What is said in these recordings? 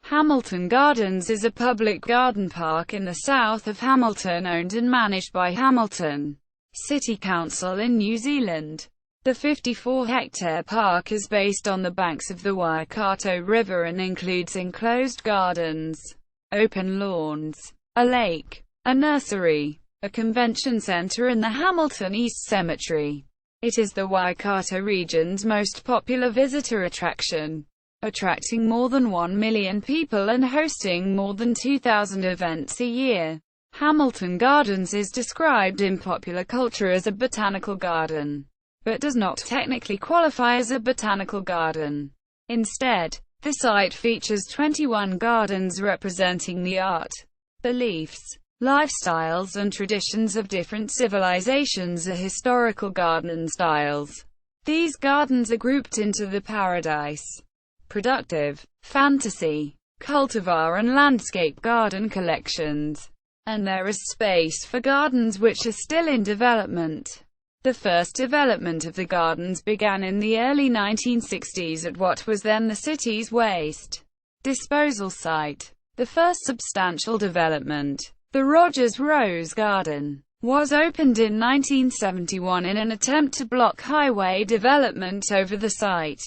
Hamilton Gardens is a public garden park in the south of Hamilton owned and managed by Hamilton City Council in New Zealand. The 54-hectare park is based on the banks of the Waikato River and includes enclosed gardens, open lawns, a lake, a nursery, a convention centre and the Hamilton East Cemetery. It is the Waikato Region's most popular visitor attraction, attracting more than 1 million people and hosting more than 2,000 events a year. Hamilton Gardens is described in popular culture as a botanical garden, but does not technically qualify as a botanical garden. Instead, the site features 21 gardens representing the art, beliefs, lifestyles and traditions of different civilizations or historical garden styles. These gardens are grouped into the Paradise, Productive, Fantasy, Cultivar and Landscape garden collections, and there is space for gardens which are still in development. The first development of the gardens began in the early 1960s at what was then the city's waste disposal site. The first substantial development, the Rogers Rose Garden, was opened in 1971 in an attempt to block highway development over the site.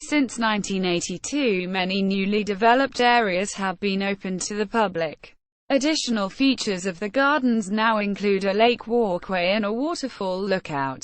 Since 1982, many newly developed areas have been opened to the public. Additional features of the gardens now include a lake walkway and a waterfall lookout.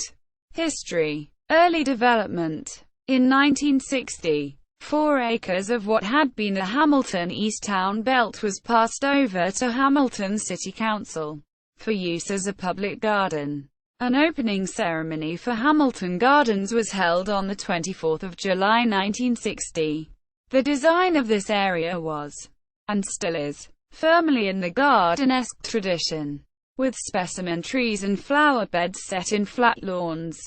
History. Early development. In 1960, 4 acres of what had been the Hamilton East Town Belt was passed over to Hamilton City Council for use as a public garden. An opening ceremony for Hamilton Gardens was held on the 24th of July 1960. The design of this area was, and still is, firmly in the garden-esque tradition, with specimen trees and flower beds set in flat lawns.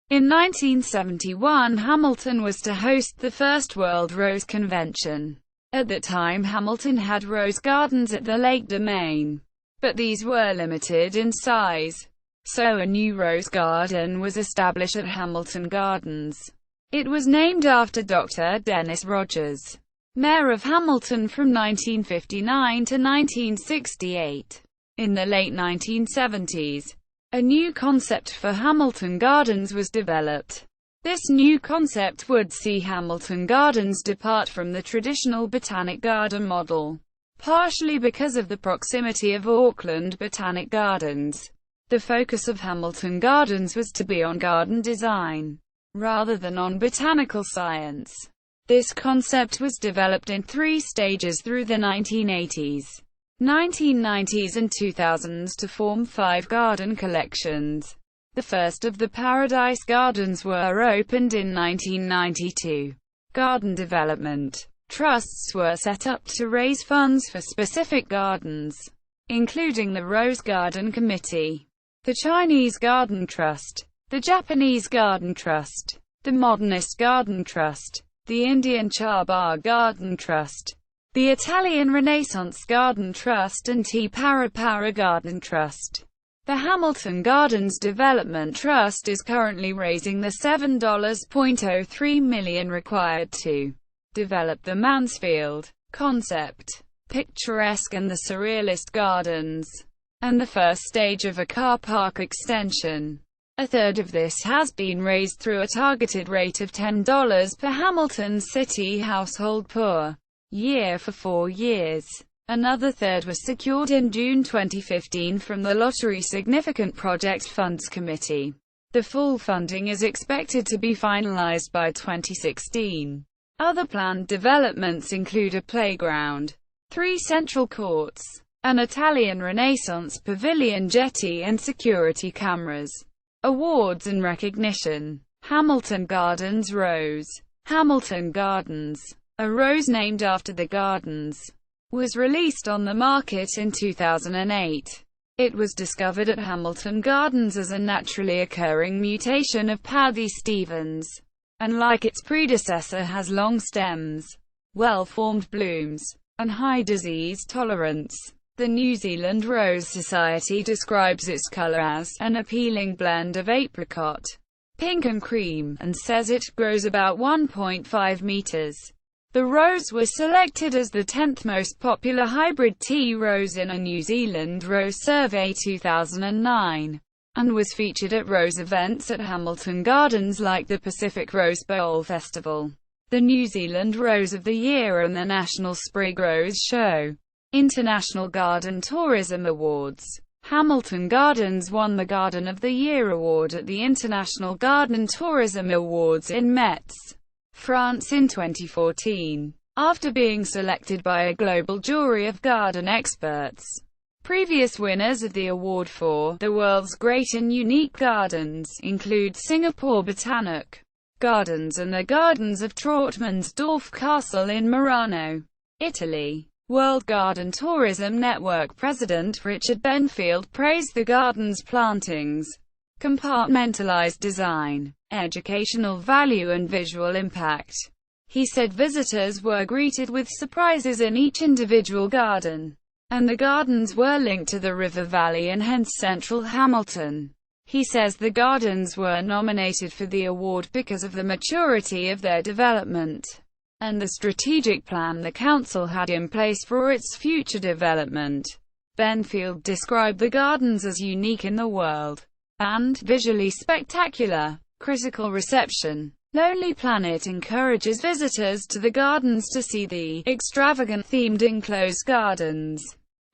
In 1971, Hamilton was to host the first World Rose Convention. At that time, Hamilton had rose gardens at the Lake Domain, but these were limited in size. So a new rose garden was established at Hamilton Gardens. It was named after Dr. Dennis Rogers, mayor of Hamilton from 1959 to 1968. In the late 1970s, a new concept for Hamilton Gardens was developed. This new concept would see Hamilton Gardens depart from the traditional Botanic Garden model, partially because of the proximity of Auckland Botanic Gardens. The focus of Hamilton Gardens was to be on garden design, rather than on botanical science. This concept was developed in 3 stages through the 1980s, 1990s and 2000s to form 5 garden collections. The first of the Paradise Gardens were opened in 1992. Garden development trusts were set up to raise funds for specific gardens, including the Rose Garden Committee, the Chinese Garden Trust, the Japanese Garden Trust, the Modernist Garden Trust, the Indian Chabar Garden Trust, the Italian Renaissance Garden Trust and T. Para Para Garden Trust. The Hamilton Gardens Development Trust is currently raising the $7.03 million required to develop the Mansfield concept, picturesque and the surrealist gardens, and the first stage of a car park extension. A third of this has been raised through a targeted rate of $10 per Hamilton City household per year for 4 years. Another third was secured in June 2015 from the Lottery Significant Project Funds Committee. The full funding is expected to be finalized by 2016. Other planned developments include a playground, 3 central courts, an Italian Renaissance pavilion, jetty and security cameras. Awards and recognition. Hamilton Gardens Rose. Hamilton Gardens, a rose named after the gardens, was released on the market in 2008. It was discovered at Hamilton Gardens as a naturally occurring mutation of Paddy Stevens, and like its predecessor has long stems, well-formed blooms, and high disease tolerance. The New Zealand Rose Society describes its color as an appealing blend of apricot, pink and cream, and says it grows about 1.5 meters The rose was selected as the 10th most popular hybrid tea rose in a New Zealand Rose Survey 2009, and was featured at rose events at Hamilton Gardens like the Pacific Rose Bowl Festival, the New Zealand Rose of the Year and the National Sprig Rose Show. International Garden Tourism Awards. Hamilton Gardens won the Garden of the Year award at the International Garden Tourism Awards in Metz, France in 2014, after being selected by a global jury of garden experts. Previous winners of the award for the world's great and unique gardens include Singapore Botanical Gardens and the Gardens of Trautmannsdorf Castle in Murano, Italy. World Garden Tourism Network President Richard Benfield praised the garden's plantings, compartmentalized design, educational value and visual impact. He said visitors were greeted with surprises in each individual garden, and the gardens were linked to the river valley and hence central Hamilton. He says the gardens were nominated for the award because of the maturity of their development and the strategic plan the council had in place for its future development. Benfield described the gardens as unique in the world and visually spectacular. Critical reception. Lonely Planet encourages visitors to the gardens to see the extravagant themed enclosed gardens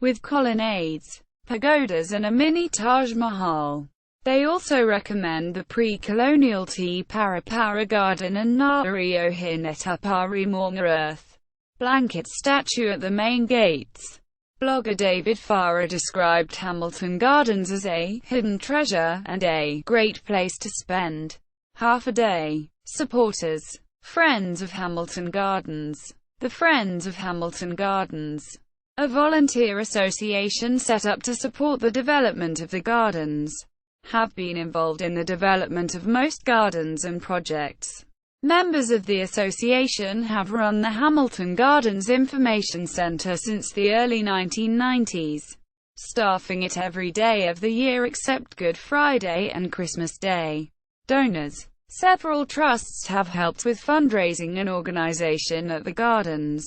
with colonnades, pagodas and a mini Taj Mahal. They also recommend the pre-colonial Te Parapara Garden and Ngāri o Hinetapari Maunga earth blanket statue at the main gates. Blogger David Farah described Hamilton Gardens as a hidden treasure and a great place to spend half a day. Supporters. Friends of Hamilton Gardens. The Friends of Hamilton Gardens, a volunteer association set up to support the development of the gardens, have been involved in the development of most gardens and projects. Members of the association have run the Hamilton Gardens Information Centre since the early 1990s, staffing it every day of the year except Good Friday and Christmas Day. Donors. Several trusts have helped with fundraising and organisation at the gardens.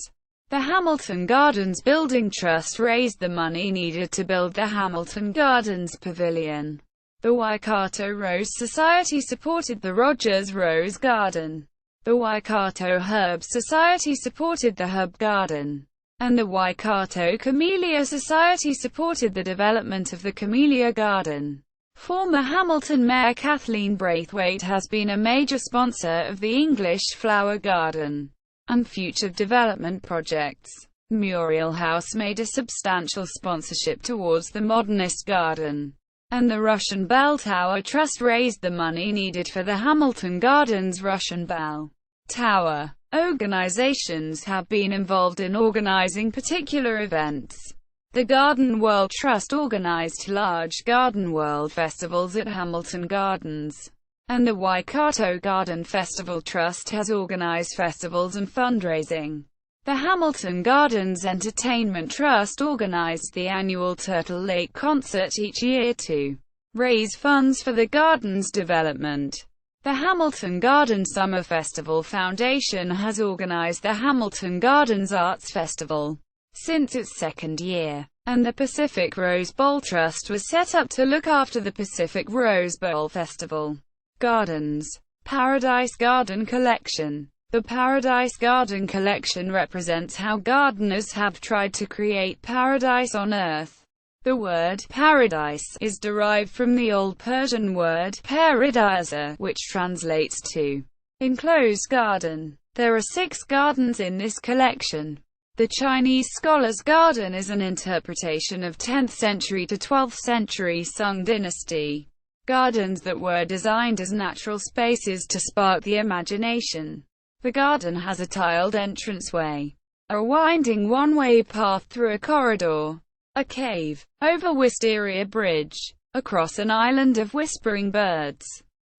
The Hamilton Gardens Building Trust raised the money needed to build the Hamilton Gardens Pavilion. The Waikato Rose Society supported the Rogers Rose Garden. The Waikato Herb Society supported the Herb Garden. And the Waikato Camellia Society supported the development of the Camellia Garden. Former Hamilton Mayor Kathleen Braithwaite has been a major sponsor of the English Flower Garden and future development projects. Muriel House made a substantial sponsorship towards the Modernist Garden, and the Russian Bell Tower Trust raised the money needed for the Hamilton Gardens Russian Bell Tower. Organizations have been involved in organizing particular events. The Garden World Trust organized large Garden World festivals at Hamilton Gardens, and the Waikato Garden Festival Trust has organized festivals and fundraising. The Hamilton Gardens Entertainment Trust organized the annual Turtle Lake Concert each year to raise funds for the garden's development. The Hamilton Garden Summer Festival Foundation has organized the Hamilton Gardens Arts Festival since its second year, and the Pacific Rose Bowl Trust was set up to look after the Pacific Rose Bowl Festival. Gardens. Paradise Garden Collection. The Paradise Garden Collection represents how gardeners have tried to create paradise on earth. The word paradise is derived from the Old Persian word paradisa, which translates to enclosed garden. There are 6 gardens in this collection. The Chinese scholar's garden is an interpretation of 10th century to 12th century Sung dynasty gardens that were designed as natural spaces to spark the imagination. The garden has a tiled entranceway, a winding one-way path through a corridor, a cave, over Wisteria Bridge, across an island of whispering birds,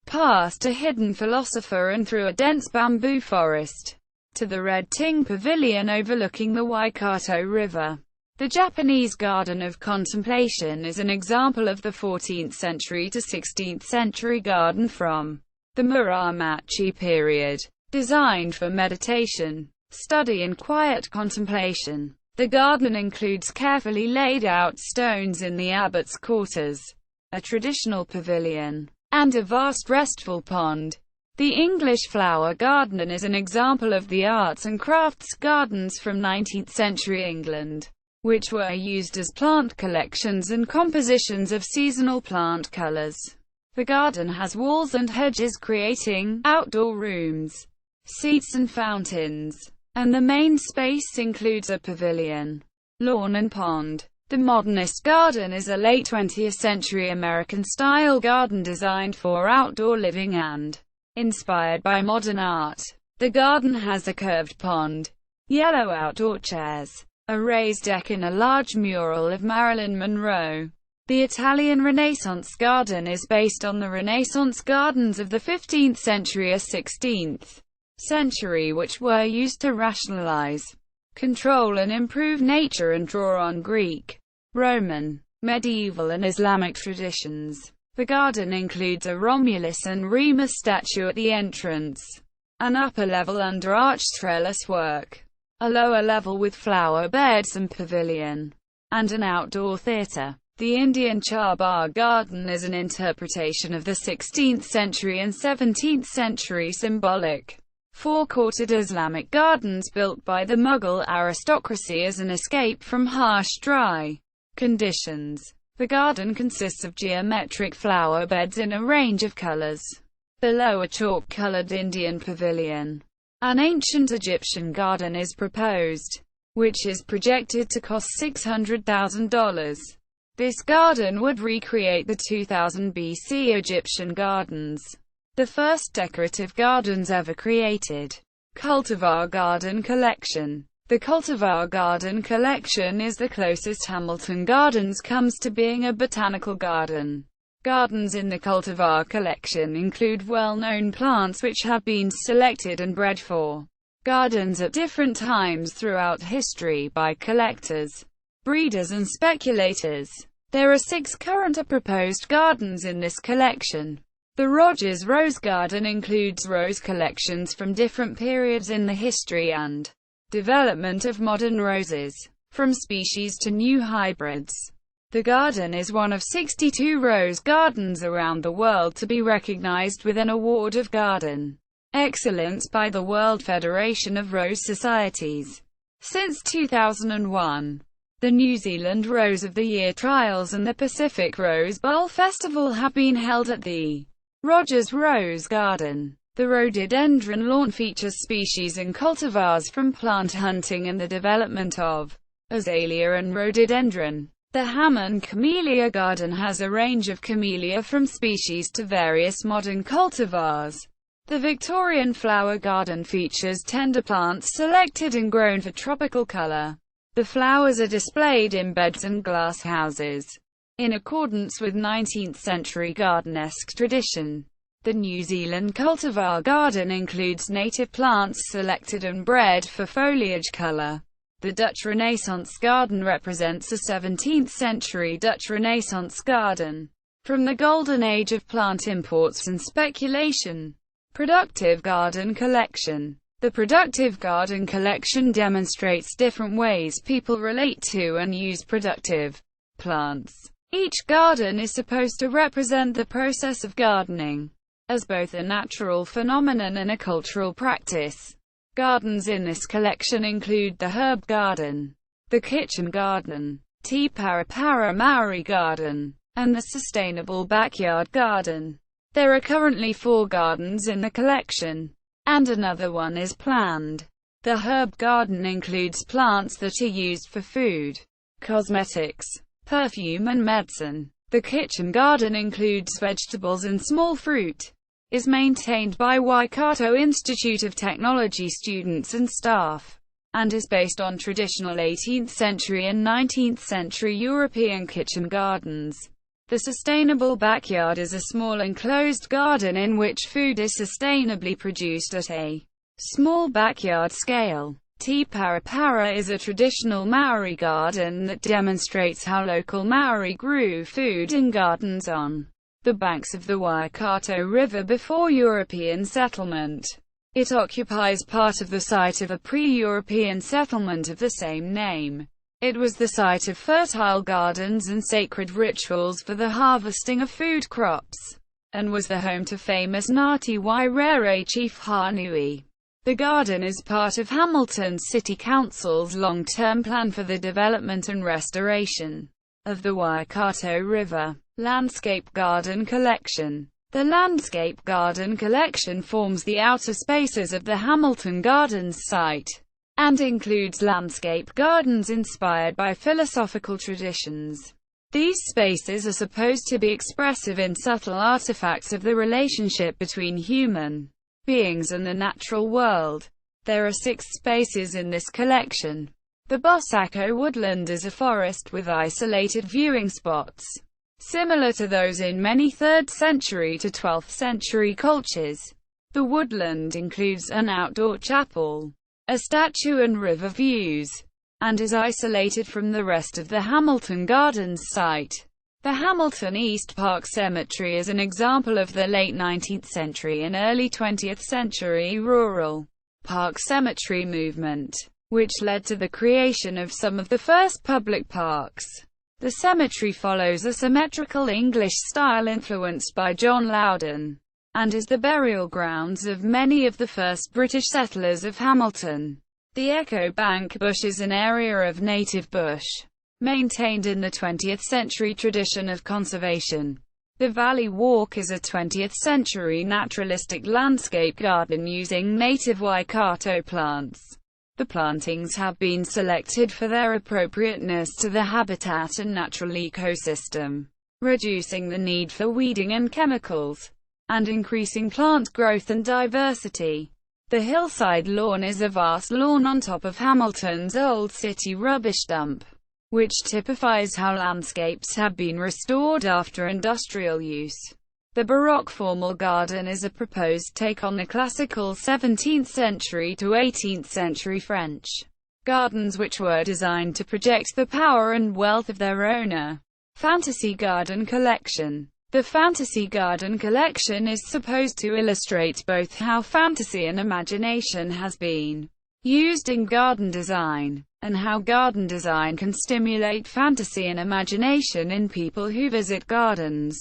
past a hidden philosopher and through a dense bamboo forest, to the Red Ting Pavilion overlooking the Waikato River. The Japanese Garden of Contemplation is an example of the 14th century to 16th century garden from the Muromachi period, designed for meditation. study and quiet contemplation. The garden includes carefully laid out stones in the abbot's quarters, a traditional pavilion, and a vast restful pond. The English flower garden is an example of the arts and crafts gardens from 19th century England, which were used as plant collections and compositions of seasonal plant colors. The garden has walls and hedges creating outdoor rooms, seats and fountains, and the main space includes a pavilion, lawn and pond. The modernist garden is a late 20th century American-style garden designed for outdoor living and inspired by modern art. The garden has a curved pond, yellow outdoor chairs, a raised deck and a large mural of Marilyn Monroe. The Italian Renaissance garden is based on the Renaissance gardens of the 15th century or 16th century, which were used to rationalize, control and improve nature and draw on Greek, Roman, medieval and Islamic traditions. The garden includes a Romulus and Remus statue at the entrance, an upper level under arched trellis work, a lower level with flower beds and pavilion, and an outdoor theatre. The Indian Charbar garden is an interpretation of the 16th century and 17th century symbolic four-courted Islamic gardens built by the Mughal aristocracy as an escape from harsh, dry conditions. The garden consists of geometric flower beds in a range of colors. Below a chalk-colored Indian pavilion, an ancient Egyptian garden is proposed, which is projected to cost $600,000. This garden would recreate the 2000 BC Egyptian gardens, the first decorative gardens ever created. Cultivar Garden Collection. The Cultivar Garden Collection is the closest Hamilton Gardens comes to being a botanical garden. Gardens in the Cultivar Collection include well-known plants which have been selected and bred for gardens at different times throughout history by collectors, breeders and speculators. There are 6 current or proposed gardens in this collection. The Rogers Rose Garden includes rose collections from different periods in the history and development of modern roses, from species to new hybrids. The garden is one of 62 rose gardens around the world to be recognized with an award of garden excellence by the World Federation of Rose Societies. Since 2001, the New Zealand Rose of the Year trials and the Pacific Rose Bowl Festival have been held at the Rogers Rose Garden. The rhododendron lawn features species and cultivars from plant hunting and the development of azalea and rhododendron. The Hammond Camellia Garden has a range of camellia from species to various modern cultivars. The Victorian Flower Garden features tender plants selected and grown for tropical color. The flowers are displayed in beds and glass houses, in accordance with 19th century gardenesque tradition. The New Zealand Cultivar Garden includes native plants selected and bred for foliage color. The Dutch Renaissance Garden represents a 17th century Dutch Renaissance garden, from the golden age of plant imports and speculation. Productive Garden Collection. The Productive Garden Collection demonstrates different ways people relate to and use productive plants. Each garden is supposed to represent the process of gardening, as both a natural phenomenon and a cultural practice. Gardens in this collection include the Herb Garden, the Kitchen Garden, Te Parapara Maori Garden, and the Sustainable Backyard Garden. There are currently 4 gardens in the collection, and another one is planned. The Herb Garden includes plants that are used for food, cosmetics, perfume and medicine. The Kitchen Garden includes vegetables and small fruit, is maintained by Waikato Institute of Technology students and staff, and is based on traditional 18th century and 19th century European kitchen gardens. The Sustainable Backyard is a small enclosed garden in which food is sustainably produced at a small backyard scale. Te Parapara is a traditional Maori garden that demonstrates how local Maori grew food in gardens on the banks of the Waikato River before European settlement. It occupies part of the site of a pre-European settlement of the same name. It was the site of fertile gardens and sacred rituals for the harvesting of food crops, and was the home to famous Ngāti Wairere chief Hanui. The garden is part of Hamilton City Council's long-term plan for the development and restoration of the Waikato River. Landscape Garden Collection. The Landscape Garden Collection forms the outer spaces of the Hamilton Gardens site, and includes landscape gardens inspired by philosophical traditions. These spaces are supposed to be expressive in subtle artifacts of the relationship between human beings and the natural world. There are 6 spaces in this collection. The Bosako woodland is a forest with isolated viewing spots, similar to those in many 3rd century to 12th century cultures. The woodland includes an outdoor chapel, a statue and river views, and is isolated from the rest of the Hamilton Gardens site. The Hamilton East Park Cemetery is an example of the late 19th century and early 20th century rural park cemetery movement, which led to the creation of some of the first public parks. The cemetery follows a symmetrical English style influenced by John Loudon, and is the burial grounds of many of the first British settlers of Hamilton. The Echo Bank Bush is an area of native bush, maintained in the 20th century tradition of conservation. The Valley Walk is a 20th century naturalistic landscape garden using native Waikato plants. The plantings have been selected for their appropriateness to the habitat and natural ecosystem, reducing the need for weeding and chemicals, and increasing plant growth and diversity. The hillside lawn is a vast lawn on top of Hamilton's old city rubbish dump, which typifies how landscapes have been restored after industrial use. The Baroque formal garden is a proposed take on the classical 17th century to 18th century French gardens, which were designed to project the power and wealth of their owner. Fantasy Garden Collection. The Fantasy Garden Collection is supposed to illustrate both how fantasy and imagination has been used in garden design, and how garden design can stimulate fantasy and imagination in people who visit gardens.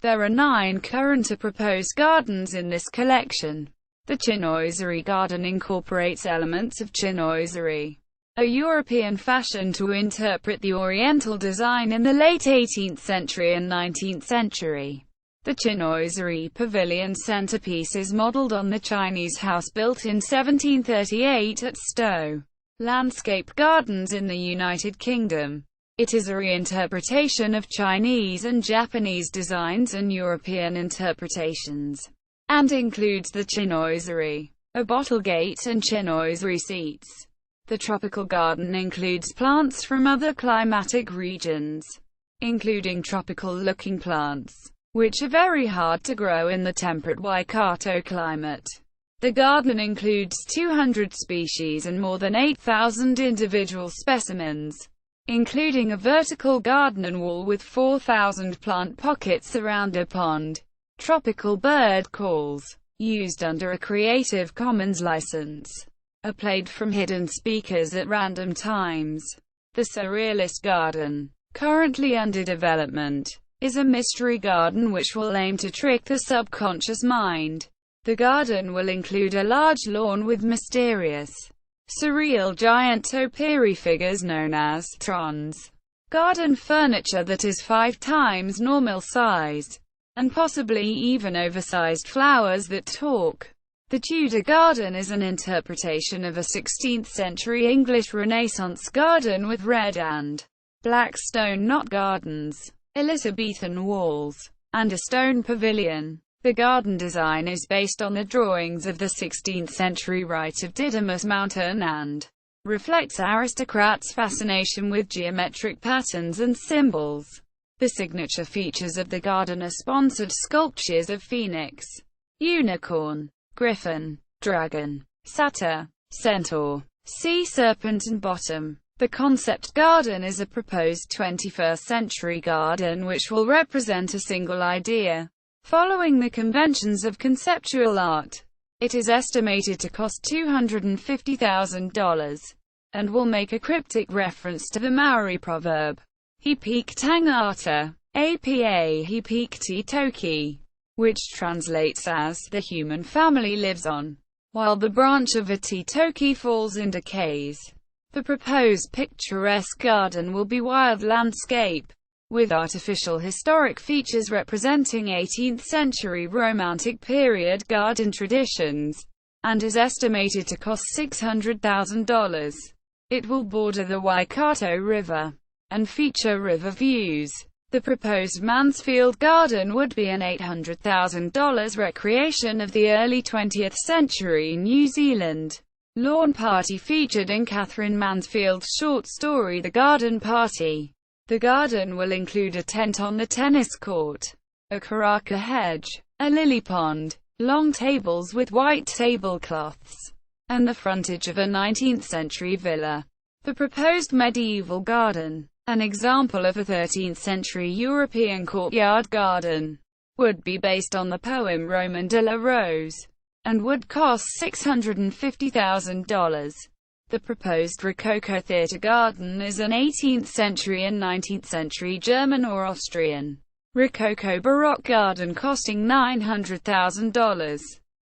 There are 9 current or proposed gardens in this collection. The Chinoiserie garden incorporates elements of Chinoiserie, a European fashion to interpret the Oriental design in the late 18th century and 19th century. The Chinoiserie pavilion centerpiece is modeled on the Chinese house built in 1738 at Stowe Landscape Gardens in the United Kingdom. It is a reinterpretation of Chinese and Japanese designs and European interpretations, and includes the Chinoiserie, a bottle gate and Chinoiserie seats. The tropical garden includes plants from other climatic regions, including tropical-looking plants, which are very hard to grow in the temperate Waikato climate. The garden includes 200 species and more than 8,000 individual specimens, including a vertical garden wall with 4,000 plant pockets around a pond. Tropical bird calls, used under a Creative Commons license, are played from hidden speakers at random times. The Surrealist Garden, currently under development, is a mystery garden which will aim to trick the subconscious mind. The garden will include a large lawn with mysterious, surreal giant topiary figures known as trons, garden furniture that is 5 times normal size, and possibly even oversized flowers that talk. The Tudor Garden is an interpretation of a 16th century English Renaissance garden with red and black stone knot gardens, Elizabethan walls, and a stone pavilion. The garden design is based on the drawings of the 16th century Rite of Didymus Mountain and reflects aristocrats' fascination with geometric patterns and symbols. The signature features of the garden are sponsored sculptures of phoenix, unicorn, griffin, dragon, satyr, centaur, sea serpent and bottom. The concept garden is a proposed 21st century garden which will represent a single idea, following the conventions of conceptual art. It is estimated to cost $250,000, and will make a cryptic reference to the Maori proverb, He peak tangata, apa he peak te toki, which translates as, the human family lives on, while the branch of a te toki falls and decays. The proposed picturesque garden will be wild landscape, with artificial historic features representing 18th-century Romantic period garden traditions, and is estimated to cost $600,000. It will border the Waikato River, and feature river views. The proposed Mansfield Garden would be an $800,000 recreation of the early 20th century New Zealand lawn party featured in Catherine Mansfield's short story The Garden Party. The garden will include a tent on the tennis court, a karaka hedge, a lily pond, long tables with white tablecloths, and the frontage of a 19th-century villa. The proposed medieval garden, an example of a 13th-century European courtyard garden, would be based on the poem Roman de la Rose, and would cost $650,000. The proposed Rococo theatre garden is an 18th-century and 19th-century German or Austrian Rococo Baroque garden costing $900,000.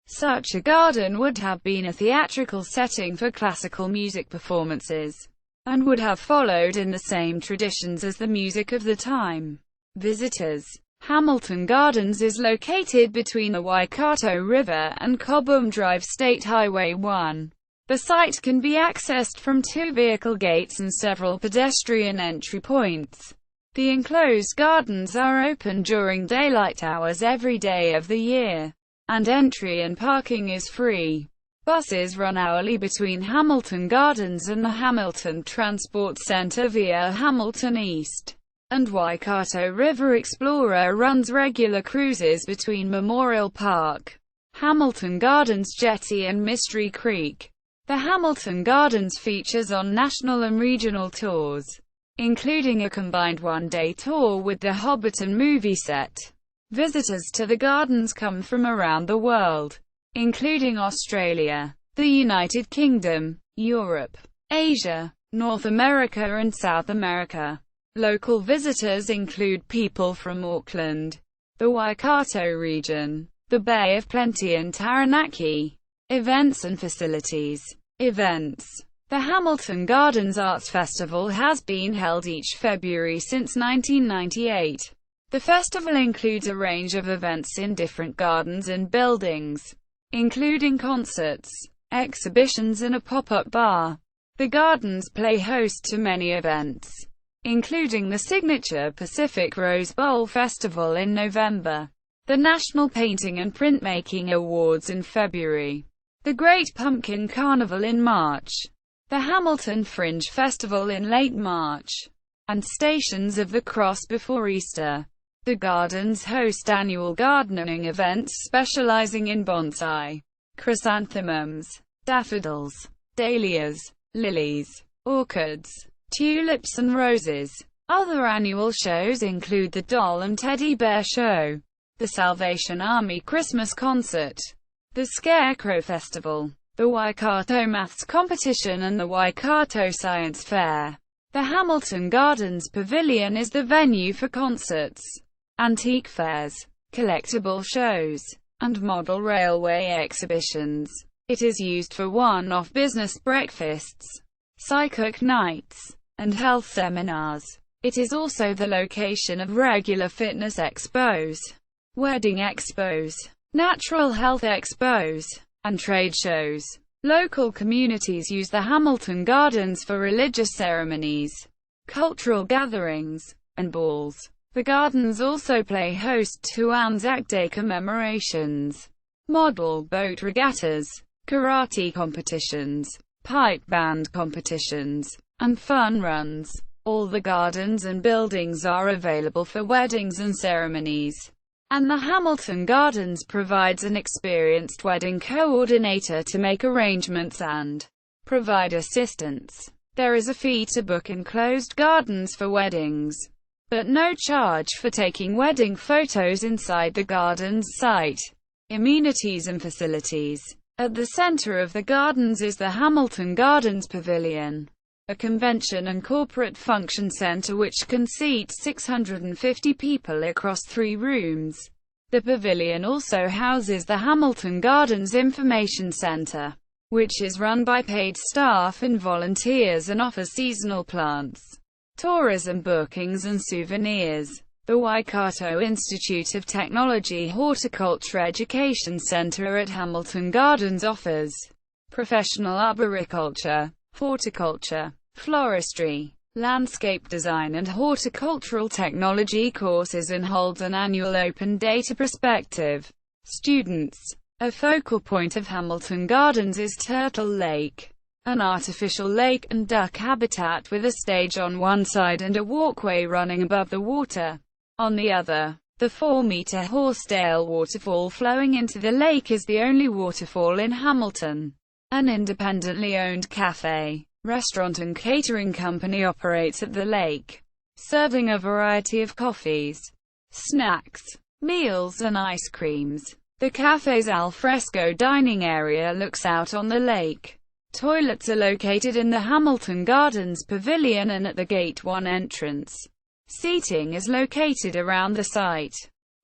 Such a garden would have been a theatrical setting for classical music performances, and would have followed in the same traditions as the music of the time. Visitors. Hamilton Gardens is located between the Waikato River and Cobham Drive State Highway 1. The site can be accessed from 2 vehicle gates and several pedestrian entry points. The enclosed gardens are open during daylight hours every day of the year, and entry and parking is free. Buses run hourly between Hamilton Gardens and the Hamilton Transport Centre via Hamilton East, and Waikato River Explorer runs regular cruises between Memorial Park, Hamilton Gardens Jetty and Mystery Creek. The Hamilton Gardens features on national and regional tours, including a combined one-day tour with the Hobbiton movie set. Visitors to the gardens come from around the world, including Australia, the United Kingdom, Europe, Asia, North America and South America. Local visitors include people from Auckland, the Waikato region, the Bay of Plenty and Taranaki. Events and facilities. Events. The Hamilton Gardens Arts Festival has been held each February since 1998. The festival includes a range of events in different gardens and buildings, including concerts, exhibitions and a pop-up bar. The gardens play host to many events, including the signature Pacific Rose Bowl Festival in November, the National Painting and Printmaking Awards in February, the Great Pumpkin Carnival in March, the Hamilton Fringe Festival in late March, and Stations of the Cross before Easter. The gardens host annual gardening events specializing in bonsai, chrysanthemums, daffodils, dahlias, lilies, orchids, tulips and roses. Other annual shows include the Doll and Teddy Bear Show, the Salvation Army Christmas Concert, the Scarecrow Festival, the Waikato Maths Competition and the Waikato Science Fair. The Hamilton Gardens Pavilion is the venue for concerts, antique fairs, collectible shows, and model railway exhibitions. It is used for one-off business breakfasts, psychic nights, and health seminars. It is also the location of regular fitness expos, wedding expos, natural health expos, and trade shows. Local communities use the Hamilton Gardens for religious ceremonies, cultural gatherings, and balls. The gardens also play host to Anzac Day commemorations, model boat regattas, karate competitions, pipe band competitions, and fun runs. All the gardens and buildings are available for weddings and ceremonies, and the Hamilton Gardens provides an experienced wedding coordinator to make arrangements and provide assistance. There is a fee to book enclosed gardens for weddings, but no charge for taking wedding photos inside the garden's site. Amenities and facilities. At the center of the gardens is the Hamilton Gardens Pavilion, a convention and corporate function center which can seat 650 people across 3 rooms. The pavilion also houses the Hamilton Gardens Information Center, which is run by paid staff and volunteers and offers seasonal plants, tourism bookings and souvenirs. The Waikato Institute of Technology Horticulture Education Center at Hamilton Gardens offers professional arboriculture, horticulture, floristry, landscape design and horticultural technology courses and holds an annual open day to prospective students. A focal point of Hamilton Gardens is Turtle Lake, an artificial lake and duck habitat with a stage on one side and a walkway running above the water on the other. The 4-meter Horsedale waterfall flowing into the lake is the only waterfall in Hamilton. An independently owned cafe, restaurant and catering company operates at the lake, serving a variety of coffees, snacks, meals and ice creams. The cafe's alfresco dining area looks out on the lake. Toilets are located in the Hamilton Gardens Pavilion and at the Gate 1 entrance. Seating is located around the site,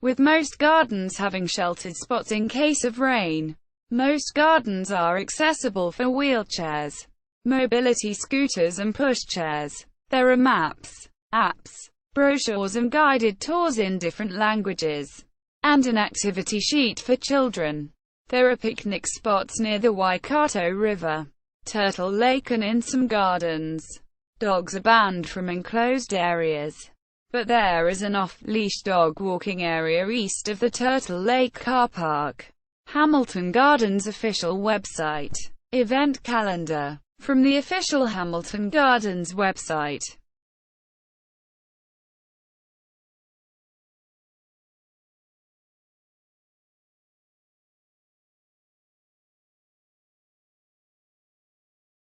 with most gardens having sheltered spots in case of rain. Most gardens are accessible for wheelchairs, mobility scooters and pushchairs. There are maps, apps, brochures and guided tours in different languages, and an activity sheet for children. There are picnic spots near the Waikato River, Turtle Lake and in some gardens. Dogs are banned from enclosed areas, but there is an off-leash dog walking area east of the Turtle Lake car park. Hamilton Gardens official website. Event calendar. From the official Hamilton Gardens website.